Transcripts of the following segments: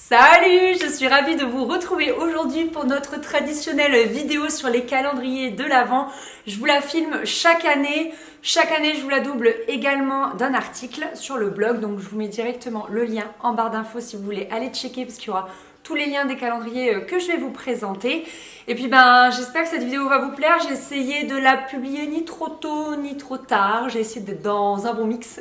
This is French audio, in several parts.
Salut, je suis ravie de vous retrouver aujourd'hui pour notre traditionnelle vidéo sur les calendriers de l'Avent. Je vous la filme chaque année. Chaque année, je vous la double également d'un article sur le blog. Donc, je vous mets directement le lien en barre d'infos si vous voulez aller checker parce qu'il y aura tous les liens des calendriers que je vais vous présenter. Et puis j'espère que cette vidéo va vous plaire. J'ai essayé de la publier ni trop tôt ni trop tard. J'ai essayé d'être dans un bon mix.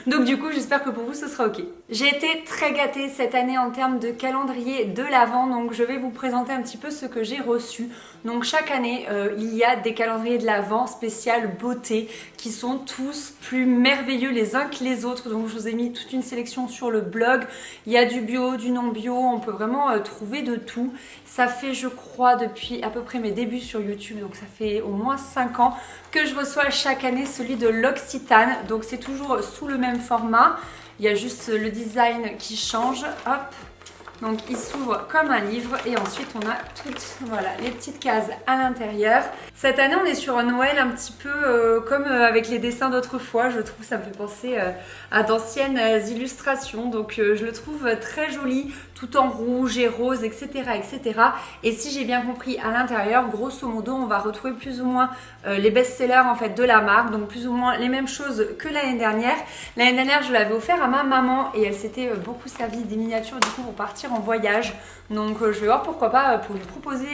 Donc du coup, j'espère que pour vous, ce sera ok. J'ai été très gâtée cette année en termes de calendrier de l'Avent. Donc je vais vous présenter un petit peu ce que j'ai reçu. Donc chaque année, il y a des calendriers de l'Avent spécial beauté qui sont tous plus merveilleux les uns que les autres. Donc je vous ai mis toute une sélection sur le blog. Il y a du bio, du non bio. On peut vraiment trouver de tout. Ça fait, je crois, depuis à peu près mes débuts sur YouTube, donc ça fait au moins 5 ans que je reçois chaque année celui de l'Occitane. Donc c'est toujours sous le même format. Il y a juste le design qui change. Hop. Donc il s'ouvre comme un livre et ensuite on a toutes les petites cases à l'intérieur. Cette année on est sur un Noël un petit peu comme avec les dessins d'autrefois. Je trouve que ça me fait penser à d'anciennes illustrations. Donc je le trouve très joli, tout en rouge et rose, etc. etc. Et si j'ai bien compris à l'intérieur, grosso modo on va retrouver plus ou moins les best-sellers en fait de la marque. Donc plus ou moins les mêmes choses que l'année dernière. L'année dernière je l'avais offert à ma maman et elle s'était beaucoup servie des miniatures du coup pour partir en voyage. Donc je vais voir pourquoi pas pour lui proposer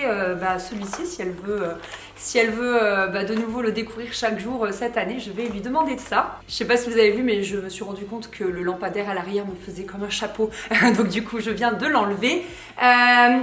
celui-ci si elle veut de nouveau le découvrir chaque jour cette année. Je vais lui demander de ça. Je sais pas si vous avez vu mais je me suis rendu compte que le lampadaire à l'arrière me faisait comme un chapeau. Donc du coup je viens de l'enlever.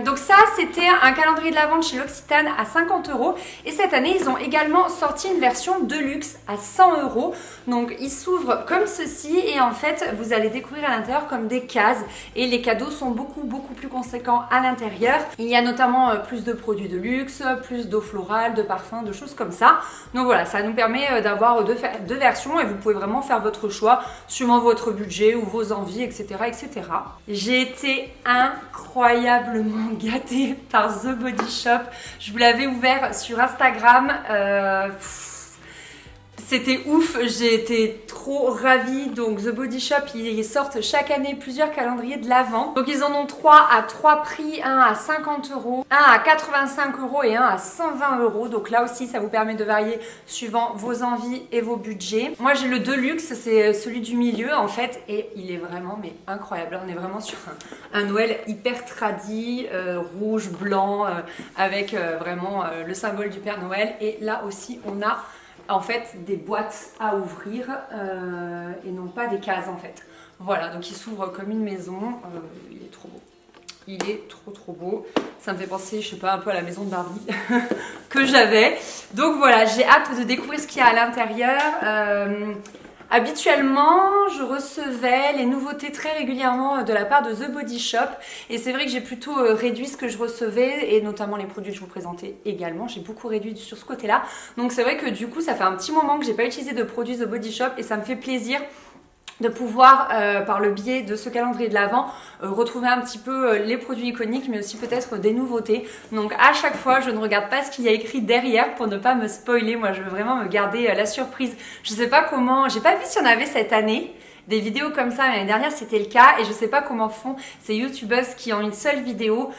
Donc ça c'était un calendrier de l'Avent de chez l'Occitane à 50 €. Et cette année ils ont également sorti une version de luxe à 100 €. Donc il s'ouvre comme ceci et en fait vous allez découvrir à l'intérieur comme des cases et les cadeaux sont beaucoup plus conséquents à l'intérieur. Il y a notamment plus de produits de luxe, plus d'eau florale, de parfums, de choses comme ça. Donc voilà, ça nous permet d'avoir deux versions et vous pouvez vraiment faire votre choix suivant votre budget ou vos envies, etc. etc. J'ai été incroyablement gâtée par The Body Shop. Je vous l'avais ouvert sur Instagram. C'était ouf, j'ai été trop ravie. Donc The Body Shop, ils sortent chaque année plusieurs calendriers de l'Avent. Donc ils en ont 3 à 3 prix, un à 50 €, un à 85 € et un à 120 €. Donc là aussi ça vous permet de varier suivant vos envies et vos budgets. Moi j'ai le Deluxe, c'est celui du milieu en fait et il est vraiment incroyable. On est vraiment sur un Noël hyper tradi, rouge, blanc, avec vraiment le symbole du Père Noël. Et là aussi on a en fait des boîtes à ouvrir et non pas des cases en fait. Voilà, donc il s'ouvre comme une maison. Il est trop beau. Il est trop beau. Ça me fait penser, je sais pas, un peu à la maison de Barbie que j'avais. Donc voilà, j'ai hâte de découvrir ce qu'il y a à l'intérieur. Habituellement, je recevais les nouveautés très régulièrement de la part de The Body Shop et c'est vrai que j'ai plutôt réduit ce que je recevais et notamment les produits que je vous présentais également. J'ai beaucoup réduit sur ce côté-là. Donc c'est vrai que du coup, ça fait un petit moment que j'ai pas utilisé de produits The Body Shop et ça me fait plaisir de pouvoir, par le biais de ce calendrier de l'Avent, retrouver un petit peu les produits iconiques, mais aussi peut-être des nouveautés. Donc à chaque fois, je ne regarde pas ce qu'il y a écrit derrière pour ne pas me spoiler. Moi, je veux vraiment me garder la surprise. Je sais pas comment, j'ai pas vu s'il y en avait cette année. Des vidéos comme ça, mais l'année dernière c'était le cas et je sais pas comment font ces youtubeuses qui en une seule vidéo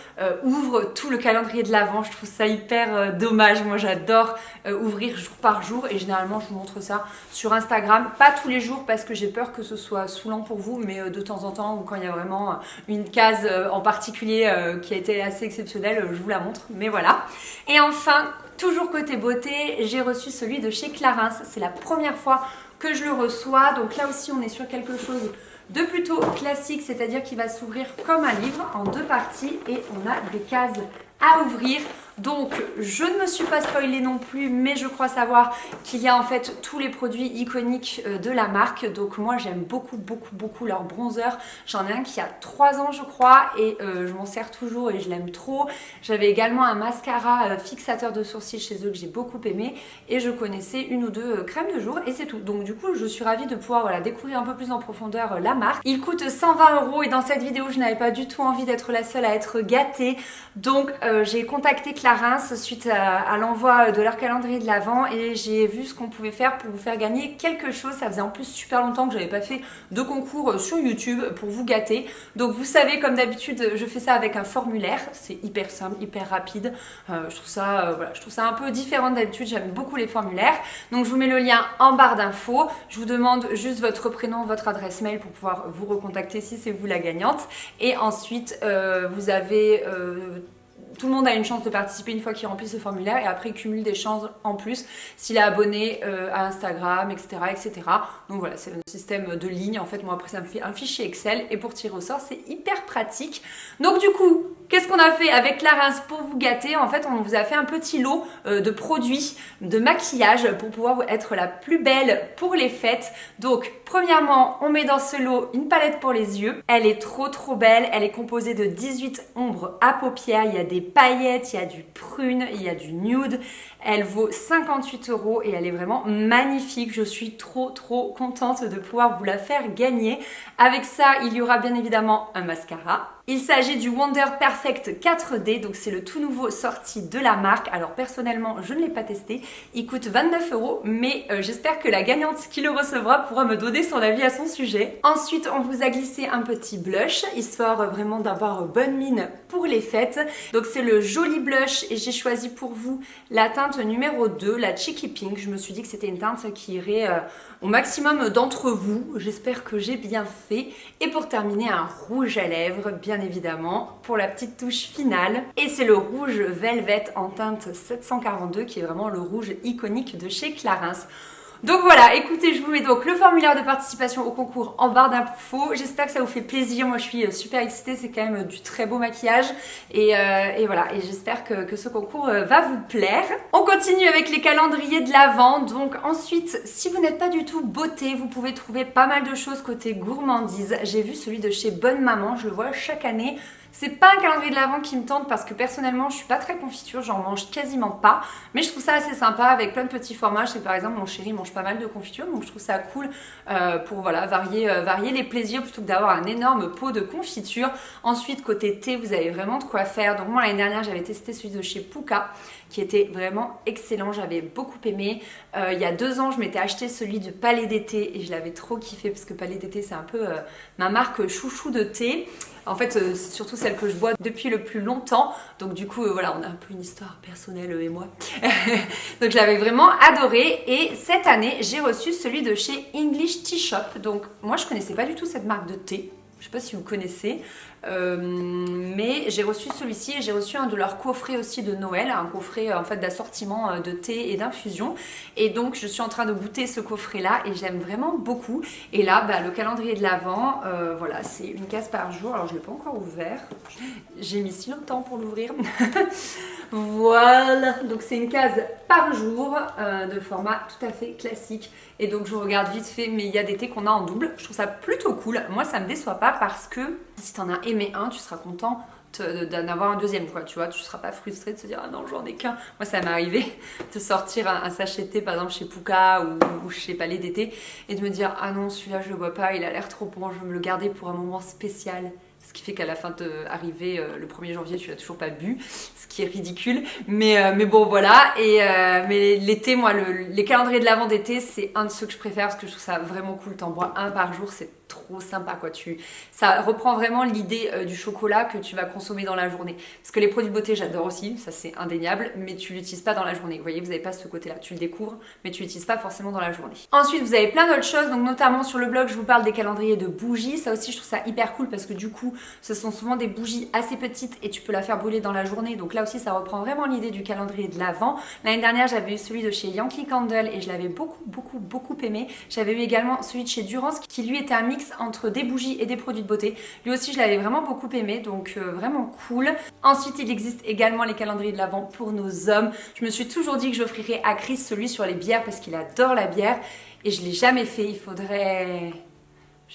ouvrent tout le calendrier de l'Avent. Je trouve ça hyper dommage. Moi j'adore ouvrir jour par jour et généralement je vous montre ça sur Instagram, pas tous les jours parce que j'ai peur que ce soit saoulant pour vous, mais de temps en temps ou quand il y a vraiment une case en particulier qui a été assez exceptionnelle, je vous la montre, mais voilà. Et enfin, toujours côté beauté, j'ai reçu celui de chez Clarins. C'est la première fois que je le reçois. Donc là aussi on est sur quelque chose de plutôt classique, c'est-à-dire qu'il va s'ouvrir comme un livre en 2 parties et on a des cases à ouvrir. Donc je ne me suis pas spoilée non plus, mais je crois savoir qu'il y a en fait tous les produits iconiques de la marque. Donc moi j'aime beaucoup leur bronzer. J'en ai un qui a 3 ans je crois et je m'en sers toujours et je l'aime trop. J'avais également un mascara fixateur de sourcils chez eux que j'ai beaucoup aimé et je connaissais une ou deux crèmes de jour et c'est tout. Donc du coup je suis ravie de pouvoir découvrir un peu plus en profondeur la marque. Il coûte 120 € et dans cette vidéo je n'avais pas du tout envie d'être la seule à être gâtée. Donc j'ai contacté Clarins Clarins suite à l'envoi de leur calendrier de l'Avent et j'ai vu ce qu'on pouvait faire pour vous faire gagner quelque chose. Ça faisait en plus super longtemps que j'avais pas fait de concours sur YouTube pour vous gâter. Donc vous savez, comme d'habitude, je fais ça avec un formulaire. C'est hyper simple, hyper rapide. Je trouve ça un peu différent d'habitude. J'aime beaucoup les formulaires. Donc je vous mets le lien en barre d'infos. Je vous demande juste votre prénom, votre adresse mail pour pouvoir vous recontacter si c'est vous la gagnante. Et ensuite, vous avez... tout le monde a une chance de participer une fois qu'il remplit ce formulaire et après il cumule des chances en plus s'il est abonné à Instagram, etc., etc. Donc voilà, c'est un système de ligne. En fait, moi après ça me fait un fichier Excel et pour tirer au sort, c'est hyper pratique. Donc du coup, qu'est-ce qu'on a fait avec Clarins pour vous gâter? En fait, on vous a fait un petit lot de produits de maquillage pour pouvoir être la plus belle pour les fêtes. Donc, premièrement, on met dans ce lot une palette pour les yeux. Elle est trop belle. Elle est composée de 18 ombres à paupières. Il y a des paillettes, il y a du prune, il y a du nude. Elle vaut 58 € et elle est vraiment magnifique. Je suis trop contente de pouvoir vous la faire gagner. Avec ça, il y aura bien évidemment un mascara. Il s'agit du Wonder Perfect 4D, donc c'est le tout nouveau sorti de la marque. Alors personnellement, je ne l'ai pas testé. Il coûte 29 €, mais j'espère que la gagnante qui le recevra pourra me donner son avis à son sujet. Ensuite, on vous a glissé un petit blush, histoire vraiment d'avoir bonne mine pour les fêtes. Donc c'est le Joli Blush et j'ai choisi pour vous la teinte numéro 2, la Cheeky Pink. Je me suis dit que c'était une teinte qui irait au maximum d'entre vous. J'espère que j'ai bien fait. Et pour terminer, un rouge à lèvres, bien évidemment, pour la petite touche finale. Et c'est le rouge Velvet en teinte 742 qui est vraiment le rouge iconique de chez Clarins. Donc voilà, écoutez, je vous mets donc le formulaire de participation au concours en barre d'infos. J'espère que ça vous fait plaisir. Moi, je suis super excitée. C'est quand même du très beau maquillage. Et voilà, et j'espère que ce concours va vous plaire. On continue avec les calendriers de l'Avent. Donc ensuite, si vous n'êtes pas du tout beauté, vous pouvez trouver pas mal de choses côté gourmandise. J'ai vu celui de chez Bonne Maman. Je le vois chaque année. C'est pas un calendrier de l'Avent qui me tente parce que personnellement je suis pas très confiture, j'en mange quasiment pas, mais je trouve ça assez sympa avec plein de petits formats. Je sais par exemple mon chéri mange pas mal de confiture, donc je trouve ça cool pour voilà, varier les plaisirs plutôt que d'avoir un énorme pot de confiture. Ensuite côté thé, vous avez vraiment de quoi faire. Donc moi l'année dernière j'avais testé celui de chez Pukka qui était vraiment excellent, j'avais beaucoup aimé. Il y a 2 ans je m'étais acheté celui du Palais d'été et je l'avais trop kiffé parce que Palais d'été c'est un peu ma marque chouchou de thé. En fait, c'est surtout celle que je bois depuis le plus longtemps. Donc du coup, voilà, on a un peu une histoire personnelle, et moi. Donc je l'avais vraiment adoré. Et cette année, j'ai reçu celui de chez English Tea Shop. Donc moi, je connaissais pas du tout cette marque de thé. Je sais pas si vous connaissez, mais j'ai reçu celui-ci et j'ai reçu un de leurs coffrets aussi de Noël, un coffret en fait d'assortiment de thé et d'infusion. Et donc je suis en train de goûter ce coffret-là et j'aime vraiment beaucoup. Et là, le calendrier de l'Avent, voilà, c'est une case par jour. Alors je l'ai pas encore ouvert, j'ai mis si longtemps pour l'ouvrir. Voilà, donc c'est une case par jour de format tout à fait classique. Et donc je regarde vite fait, mais il y a des thés qu'on a en double. Je trouve ça plutôt cool. Moi ça me déçoit pas parce que si t'en as aimé un, tu seras content d'en avoir un deuxième, quoi, tu vois, tu seras pas frustré de se dire ah non j'en ai qu'un. Moi ça m'est arrivé de sortir un sachet de thé par exemple chez Pukka ou chez Palais d'été et de me dire ah non celui-là je le bois pas, il a l'air trop bon, je vais me le garder pour un moment spécial. Ce qui fait qu'à la fin d'arriver le 1er janvier, tu l'as toujours pas bu, ce qui est ridicule. Mais bon, voilà. Mais l'été, moi, les calendriers de l'Avent d'été, c'est un de ceux que je préfère parce que je trouve ça vraiment cool. T'en bois un par jour, c'est trop sympa, quoi. Ça reprend vraiment l'idée du chocolat que tu vas consommer dans la journée. Parce que les produits de beauté, j'adore aussi, ça c'est indéniable, mais tu l'utilises pas dans la journée. Vous voyez, vous n'avez pas ce côté-là. Tu le découvres, mais tu l'utilises pas forcément dans la journée. Ensuite, vous avez plein d'autres choses. Donc notamment sur le blog, je vous parle des calendriers de bougies. Ça aussi, je trouve ça hyper cool parce que du coup, ce sont souvent des bougies assez petites et tu peux la faire brûler dans la journée. Donc là aussi, ça reprend vraiment l'idée du calendrier de l'Avent. L'année dernière, j'avais eu celui de chez Yankee Candle et je l'avais beaucoup aimé. J'avais eu également celui de chez Durance qui lui était un mix entre des bougies et des produits de beauté. Lui aussi, je l'avais vraiment beaucoup aimé, donc vraiment cool. Ensuite, il existe également les calendriers de l'Avent pour nos hommes. Je me suis toujours dit que j'offrirais à Chris celui sur les bières parce qu'il adore la bière et je l'ai jamais fait. Il faudrait...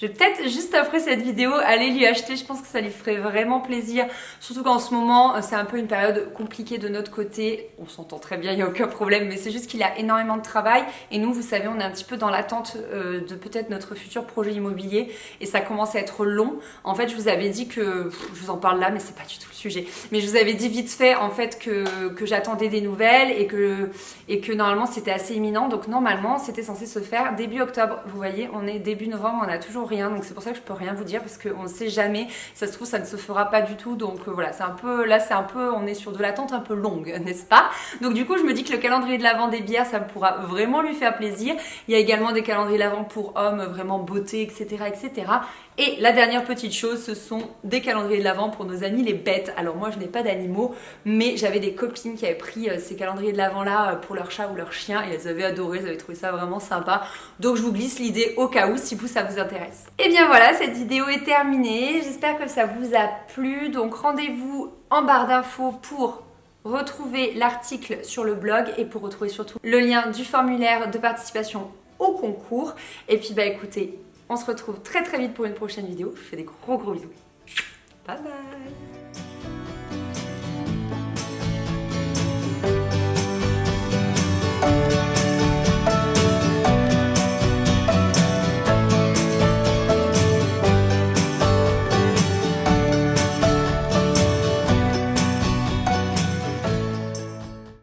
Je vais peut-être juste après cette vidéo aller lui acheter, je pense que ça lui ferait vraiment plaisir. Surtout qu'en ce moment c'est un peu une période compliquée de notre côté. On s'entend très bien, il n'y a aucun problème, mais c'est juste qu'il a énormément de travail. Et nous, vous savez, on est un petit peu dans l'attente de peut-être notre futur projet immobilier. Et ça commence à être long. En fait, je vous avais dit que, je vous en parle là, mais c'est pas du tout le sujet. Mais je vous avais dit vite fait en fait que j'attendais des nouvelles et que normalement c'était assez imminent. Donc normalement c'était censé se faire début octobre. Vous voyez, on est début novembre, on a toujours rien, donc c'est pour ça que je peux rien vous dire parce qu'on ne sait jamais, ça se trouve ça ne se fera pas du tout, donc voilà, c'est un peu, là c'est un peu, on est sur de l'attente un peu longue, n'est-ce pas? Donc du coup je me dis que le calendrier de l'Avent des bières, ça pourra vraiment lui faire plaisir. Il y a également des calendriers l'Avent pour hommes, vraiment beauté, etc., etc. Et la dernière petite chose, ce sont des calendriers de l'Avent pour nos amis les bêtes. Alors moi je n'ai pas d'animaux, mais j'avais des copines qui avaient pris ces calendriers de l'Avent là pour leur chat ou leur chien et elles avaient adoré, elles avaient trouvé ça vraiment sympa. Donc je vous glisse l'idée au cas où si vous ça vous intéresse. Et bien voilà, cette vidéo est terminée. J'espère que ça vous a plu. Donc rendez-vous en barre d'infos pour retrouver l'article sur le blog et pour retrouver surtout le lien du formulaire de participation au concours. Et puis bah écoutez, on se retrouve très très vite pour une prochaine vidéo. Je vous fais des gros bisous. Bye bye.